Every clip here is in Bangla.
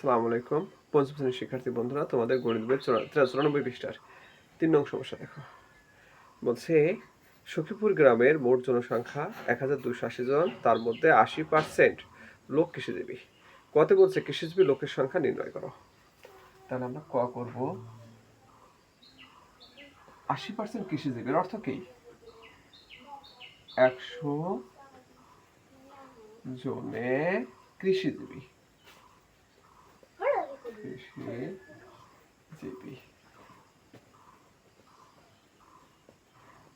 আসসালামু আলাইকুম। পঞ্চম শ্রেণীর শিক্ষার্থী বন্ধুরা, তোমাদের গণিত বইয়ের 94 পৃষ্ঠার 3 নং সমস্যা দেখো। বলছে সখীপুর গ্রামের মোট জনসংখ্যা 1280 জন, তার মধ্যে 80% লোক কৃষিজীবী। কত বলছে কৃষিজীবী লোকের সংখ্যা নির্ণয় করো। তাহলে আমরা ক করব। 80% কৃষিজীবীর অর্থ কি? 100 জনে কৃষিজীবী।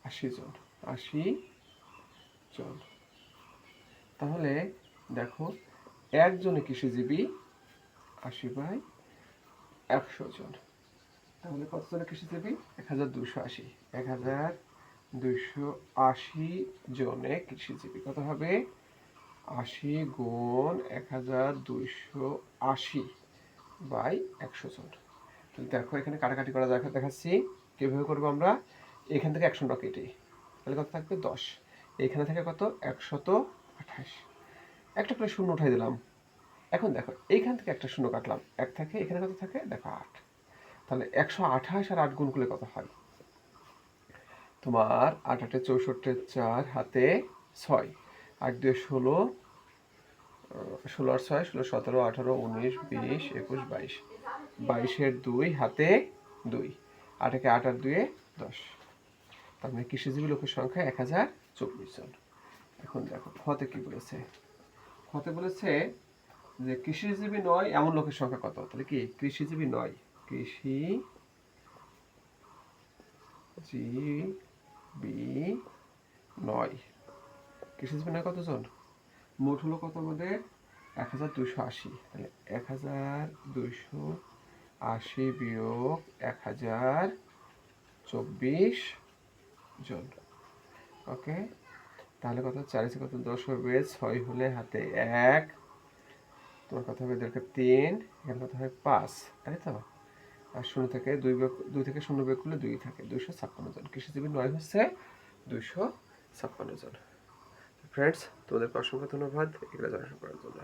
80 জন। তাহলে দেখো, একজনে কৃষিজীবী 80/100 জন। তাহলে কত জন কৃষিজীবী? 1280। 1280 জনে কৃষিজীবী কত হবে? 80 গুণ 1280/100 জন। দেখো, এখানে কাটাকাটি করা দেখাচ্ছি। কিভাবে করবো আমরা? এখান থেকে 100 না কেটে, তাহলে কত থাকবে? 10। এখানে থেকে কত? 128। একটা করে শূন্য উঠাই দিলাম। এখন দেখো, এইখান থেকে একটা শূন্য কাটলাম, 1 থাকে, এখানে কত থাকে? দেখো 8। তাহলে 128 আর 8 গুণ করলে কত হয়? তোমার 8 8 64, 4 হাতে 6, 8 2 16, 16 আর 6 16 17 18 19 20 21 22, 22 2 হাতে 2, 8 একে 8 আর 2 10। তার মানে কৃষিজীবী লোকের সংখ্যা 1024 জন। এখন দেখো ফতে কি বলেছে। ফতে বলেছে যে কৃষিজীবী নয় এমন লোকের সংখ্যা কত। তাহলে কি কৃষিজীবী নয়, কৃষিজীবী নয় কতজন? মোট হলো কত আমাদের? 1280। তাহলে 1280 বিয়োগ 1024 জন। ওকে, তাহলে কত? 4 কত? 10 হবে, 6 হলে হাতে 1, তোমার কত হবে? 3, এখানে কত হয়? 5, তাই তো। আর 0 থেকে 2 থেকে 0 বিয়োগ করলে 2 থাকে। 256 জন। কৃষিজীবী নয় হচ্ছে 256 জন। ফ্রেন্ডস, তোমাদেরকে অসংখ্য ধন্যবাদ এগুলো জানার জন্য।